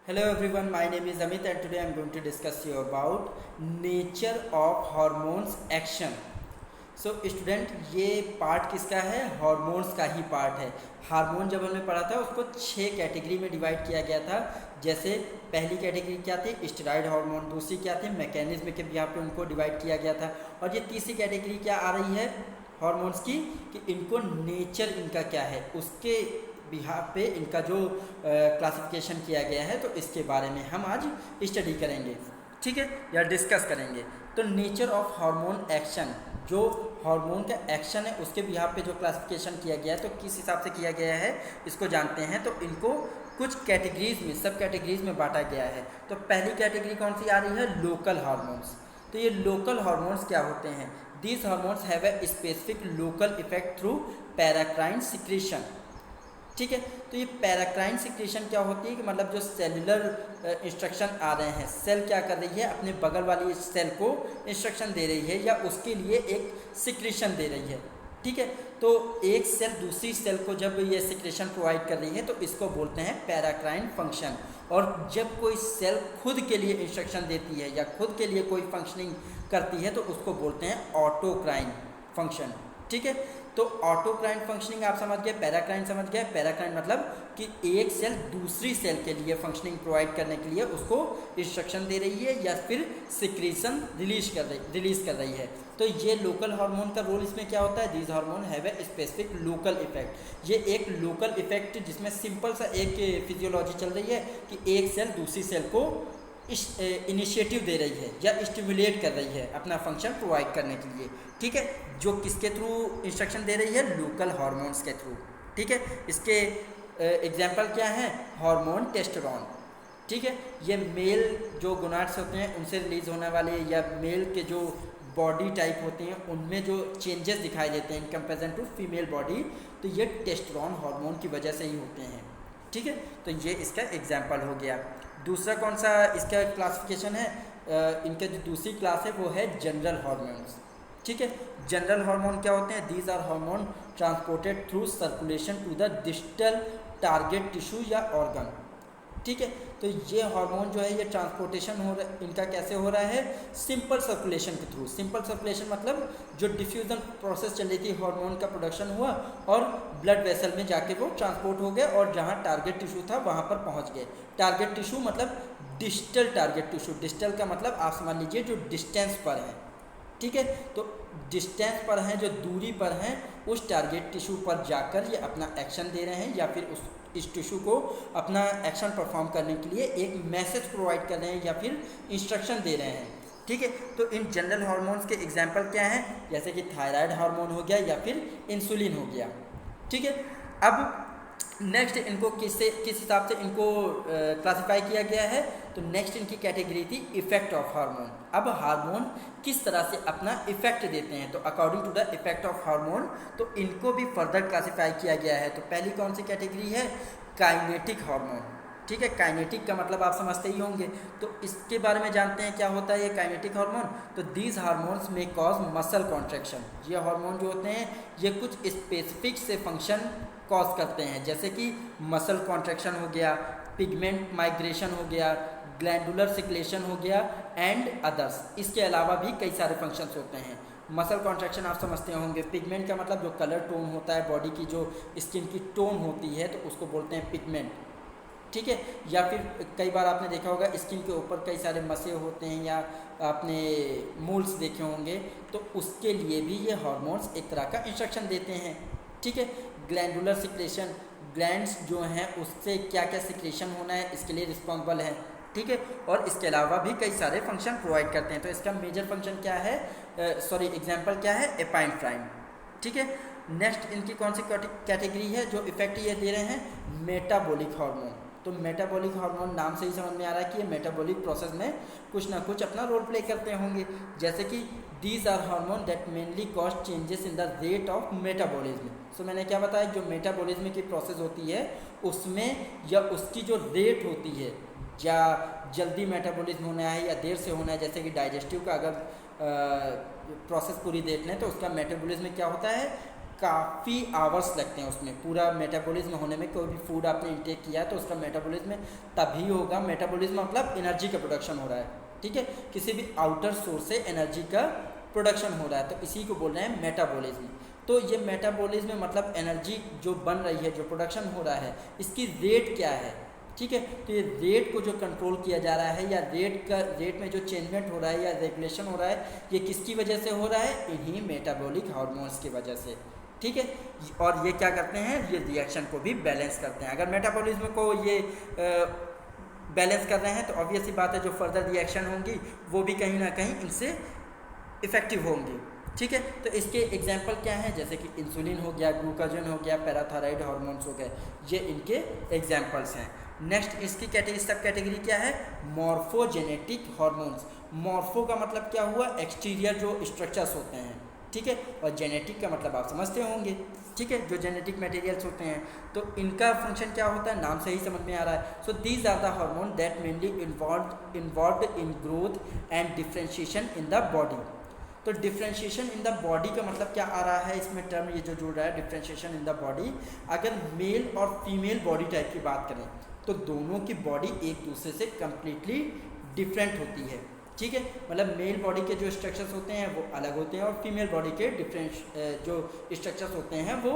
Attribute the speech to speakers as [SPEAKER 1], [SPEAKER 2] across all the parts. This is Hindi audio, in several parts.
[SPEAKER 1] Hello everyone, my name is Amit and today I am going to discuss you about nature of hormones action. So student ये पार्ट किसका है? हार्मोन्स का ही पार्ट है। हार्मोन जब हमने पढ़ा था उसको 6 कैटेगरी में डिवाइड किया गया था। जैसे पहली कैटेगरी क्या थी? Steroid hormone. दूसरी क्या थी? मैकेनिज्म के यहाँ पे उनको डिवाइड किया गया था। और ये तीसरी कैटेगरी क्या आ रही है हार्मोन्स की कि इनको नेचर इनका क्या है उसके बिहार पे इनका जो क्लासिफिकेशन किया गया है, तो इसके बारे में हम आज स्टडी करेंगे, ठीक है, या डिस्कस करेंगे। तो नेचर ऑफ हार्मोन एक्शन, जो हार्मोन का एक्शन है उसके बिहार पे जो क्लासिफिकेशन किया गया है तो किस हिसाब से किया गया है इसको जानते हैं। तो इनको कुछ कैटेगरीज में, सब कैटेगरीज में बांटा गया है। तो पहली कैटेगरी कौन सी आ रही है? Local hormones. तो ये लोकल हार्मोन्स क्या होते हैं? These hormones have a specific local effect through paracrine secretion, ठीक है। तो ये पैराक्राइन सिक्रीशन क्या होती है कि मतलब जो सेलुलर इंस्ट्रक्शन आ रहे हैं, सेल क्या कर रही है, अपने बगल वाली सेल को इंस्ट्रक्शन दे रही है या उसके लिए एक सिक्रीशन दे रही है, ठीक है। तो एक सेल दूसरी सेल को जब ये सिक्रीशन प्रोवाइड कर रही है तो इसको बोलते हैं पैराक्राइन फंक्शन। और जब कोई सेल खुद के लिए इंस्ट्रक्शन देती है या खुद के लिए कोई फंक्शनिंग करती है तो उसको बोलते हैं ऑटोक्राइन फंक्शन, ठीक है। तो ऑटोक्राइन फंक्शनिंग आप समझ गए, पैराक्राइन समझ गए। पैराक्राइन मतलब कि एक सेल दूसरी सेल के लिए फंक्शनिंग प्रोवाइड करने के लिए उसको इंस्ट्रक्शन दे रही है या फिर सिक्रीशन रिलीज कर रही है। तो ये लोकल हार्मोन का रोल इसमें क्या होता है? These hormone have a specific local effect. ये एक लोकल इफेक्ट जिसमें सिंपल सा एक फिजियोलॉजी चल रही है कि एक सेल दूसरी सेल को इनिशिएटिव दे रही है या स्टिमुलेट कर रही है अपना फंक्शन प्रोवाइड करने के लिए, ठीक है। जो किसके थ्रू इंस्ट्रक्शन दे रही है? लोकल हार्मोन्स के थ्रू, ठीक है। इसके एग्जांपल क्या है? हार्मोन टेस्टोस्टेरोन, ठीक है। ये मेल जो गोनाड्स होते हैं उनसे रिलीज होने वाले या मेल के जो बॉडी टाइप होते हैं उनमें जो चेंजेस दिखाई देते हैं in comparison to female body, तो ये टेस्टोस्टेरोन हार्मोन की वजह से ही होते हैं, ठीक है। तो ये इसका एग्जाम्पल हो गया। दूसरा कौन सा इसका क्लासिफिकेशन है? इनका जो दूसरी क्लास है वो है जनरल हार्मोन्स, ठीक है। जनरल हार्मोन क्या होते हैं? These are hormone transported through circulation to the distal target tissue या ऑर्गन, ठीक है। तो ये हार्मोन जो है ये ट्रांसपोर्टेशन हो रहा है, इनका कैसे हो रहा है? सिंपल सर्कुलेशन के थ्रू। सिंपल सर्कुलेशन मतलब जो डिफ्यूजन प्रोसेस चल रही थी, हार्मोन का प्रोडक्शन हुआ और ब्लड वेसल में जाके वो ट्रांसपोर्ट हो गया और जहाँ टारगेट टिश्यू था वहाँ पर पहुँच गए। टारगेट टिश्यू मतलब डिस्टल टारगेट टिश्यू। डिस्टल का मतलब आप समझ लीजिए जो डिस्टेंस पर है, ठीक है। तो डिस्टेंस पर हैं, जो दूरी पर हैं, उस टारगेट टिश्यू पर जाकर ये अपना एक्शन दे रहे हैं या फिर इस टिश्यू को अपना एक्शन परफॉर्म करने के लिए एक मैसेज प्रोवाइड कर रहे हैं या फिर इंस्ट्रक्शन दे रहे हैं, ठीक है। तो इन जनरल हार्मोन्स के एग्जांपल क्या हैं? जैसे कि थायराइड हार्मोन हो गया या फिर इंसुलिन हो गया, ठीक है। अब नेक्स्ट इनको किस हिसाब से इनको क्लासिफाई किया गया है? तो नेक्स्ट इनकी कैटेगरी थी इफेक्ट ऑफ हार्मोन। अब हार्मोन किस तरह से अपना इफेक्ट देते हैं, तो according to the effect of hormone तो इनको भी फर्दर क्लासिफाई किया गया है। तो पहली कौन सी कैटेगरी है? काइनेटिक हार्मोन, ठीक है। काइनेटिक का मतलब आप समझते ही होंगे, तो इसके बारे में जानते हैं क्या होता है ये काइनेटिक हार्मोन। तो दीज हार्मोन्स में कॉज मसल कॉन्ट्रैक्शन। ये हार्मोन जो होते हैं ये कुछ स्पेसिफिक से फंक्शन कॉज करते हैं, जैसे कि मसल कॉन्ट्रैक्शन हो गया, पिगमेंट माइग्रेशन हो गया, ग्लैंडुलर सिक्रेशन हो गया एंड अदर्स। इसके अलावा भी कई सारे फंक्शंस होते हैं। मसल कॉन्ट्रैक्शन आप समझते होंगे। पिगमेंट का मतलब जो कलर टोन होता है, बॉडी की जो स्किन की टोन होती है तो उसको बोलते हैं पिगमेंट, ठीक है। या फिर कई बार आपने देखा होगा स्किन के ऊपर कई सारे मसे होते हैं या आपने मोल्स देखे होंगे, तो उसके लिए भी ये हार्मोन्स एक तरह का इंस्ट्रक्शन देते हैं, ठीक है। ग्लैंडुलर सिक्रेशन, ग्लैंड्स जो हैं उससे क्या क्या सिक्रेशन होना है इसके लिए रिस्पॉन्सिबल है, ठीक है। और इसके अलावा भी कई सारे फंक्शन प्रोवाइड करते हैं। तो इसका मेजर फंक्शन क्या है? एग्जाम्पल क्या है? एपाइनेफ्राइन, ठीक है। नेक्स्ट इनकी कौन सी कैटेगरी है जो इफेक्ट ये दे रहे हैं? Metabolic hormone. तो मेटाबॉलिक हार्मोन नाम से ही समझ में आ रहा है कि ये मेटाबॉलिक प्रोसेस में कुछ ना कुछ अपना रोल प्ले करते होंगे। जैसे कि these are hormone that mainly cause changes in the rate of metabolism. So मैंने क्या बताया, जो मेटाबॉलिज्म की प्रोसेस होती है उसमें या उसकी जो रेट होती है, या जल्दी मेटाबॉलिज्म होना है या देर से होना है, जैसे कि डाइजेस्टिव का अगर प्रोसेस पूरी देख लें तो उसका मेटाबॉलिज्म क्या होता है? काफ़ी आवर्स लगते हैं उसमें पूरा मेटाबॉलिज्म होने में। कोई भी फूड आपने इंटेक किया तो उसका मेटाबॉलिज्म तभी होगा। मेटाबॉलिज्म मतलब एनर्जी का प्रोडक्शन हो रहा है, ठीक है, किसी भी आउटर सोर्स से एनर्जी का प्रोडक्शन हो रहा है, तो इसी को बोल रहे हैं मेटाबॉलिज्म। तो ये मेटाबॉलिज्म मतलब एनर्जी जो बन रही है, जो प्रोडक्शन हो रहा है, इसकी रेट क्या है, ठीक है। तो ये रेट को जो कंट्रोल किया जा रहा है या रेट में जो चेंजमेंट हो रहा है या रेगुलेशन हो रहा है, ये किसकी वजह से हो रहा है, इन्हीं मेटाबॉलिक हार्मोन्स की वजह से, ठीक है। और ये क्या करते हैं, ये रिएक्शन को भी बैलेंस करते हैं। अगर मेटाबॉलिज्म को ये बैलेंस कर रहे हैं तो ऑब्वियस सी बात है जो फर्दर रिएक्शन होंगी वो भी कहीं ना कहीं इनसे इफ़ेक्टिव होंगी, ठीक है। तो इसके एग्जाम्पल क्या हैं, जैसे कि इंसुलिन हो गया, ग्लूकागोन हो गया, पैराथायराइड हार्मोन्स हो गए, ये इनके एग्जाम्पल्स हैं। नेक्स्ट इसकी सब कैटेगरी क्या है, मॉर्फोजेनेटिक हार्मोन्स। मॉर्फो का मतलब क्या हुआ, एक्सटीरियर जो स्ट्रक्चर्स होते हैं, ठीक है, और जेनेटिक का मतलब आप समझते होंगे, ठीक है, जो जेनेटिक मटेरियल्स होते हैं। तो इनका फंक्शन क्या होता है, नाम से ही समझ में आ रहा है। So these are the hormone that mainly involved in growth and differentiation in the body. तो डिफ्रेंशिएशन इन द बॉडी का मतलब क्या आ रहा है, इसमें टर्म ये जो जुड़ रहा है डिफ्रेंशिएशन इन द बॉडी। अगर मेल और फीमेल बॉडी टाइप की बात करें तो दोनों की बॉडी एक दूसरे से कम्प्लीटली डिफरेंट होती है, ठीक है। मतलब मेल बॉडी के जो स्ट्रक्चर्स होते हैं वो अलग होते हैं और फीमेल बॉडी के जो स्ट्रक्चर्स होते हैं वो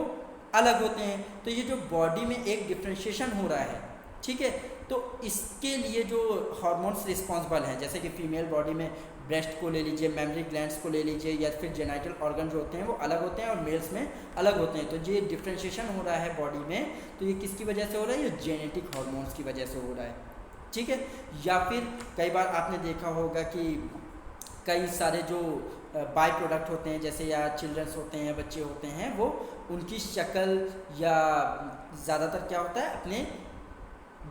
[SPEAKER 1] अलग होते हैं। तो ये जो बॉडी में एक डिफ्रेंशिएशन हो रहा है, ठीक है, तो इसके लिए जो हार्मोन्स रिस्पॉन्सिबल हैं, जैसे कि फीमेल बॉडी में ब्रेस्ट को ले लीजिए, मेमरी ग्लैंड्स को ले लीजिए, या फिर जेनाइटल ऑर्गन जो होते हैं वो अलग होते हैं और मेल्स में अलग होते हैं। तो ये डिफ्रेंशिएशन हो रहा है बॉडी में, तो ये किसकी वजह से हो रहा है, ये जेनेटिक हार्मोन्स की वजह से हो रहा है, ठीक है। या फिर कई बार आपने देखा होगा कि कई सारे जो बाई प्रोडक्ट होते हैं, जैसे या चिल्ड्रंस होते हैं, बच्चे होते हैं, वो उनकी शक्ल या ज़्यादातर क्या होता है अपने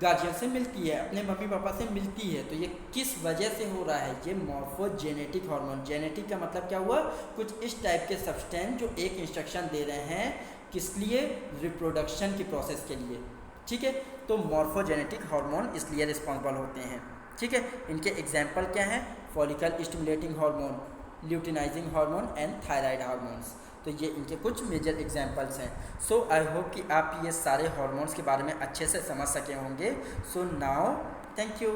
[SPEAKER 1] गार्जियन से मिलती है, अपने मम्मी पापा से मिलती है। तो ये किस वजह से हो रहा है, ये मॉर्फोजेनेटिक हार्मोन। जेनेटिक का मतलब क्या हुआ, कुछ इस टाइप के सब्सटेंस जो एक इंस्ट्रक्शन दे रहे हैं, किस लिए, रिप्रोडक्शन की प्रोसेस के लिए, ठीक है। तो मॉर्फोजेनेटिक हार्मोन इसलिए रिस्पॉन्सिबल होते हैं, ठीक है। इनके एग्जाम्पल क्या हैं, follicle stimulating hormone, luteinizing hormone and thyroid hormones. तो ये इनके कुछ मेजर एग्जाम्पल्स हैं। सो आई होप कि आप ये सारे हार्मोन्स के बारे में अच्छे से समझ सके होंगे। So now thank you.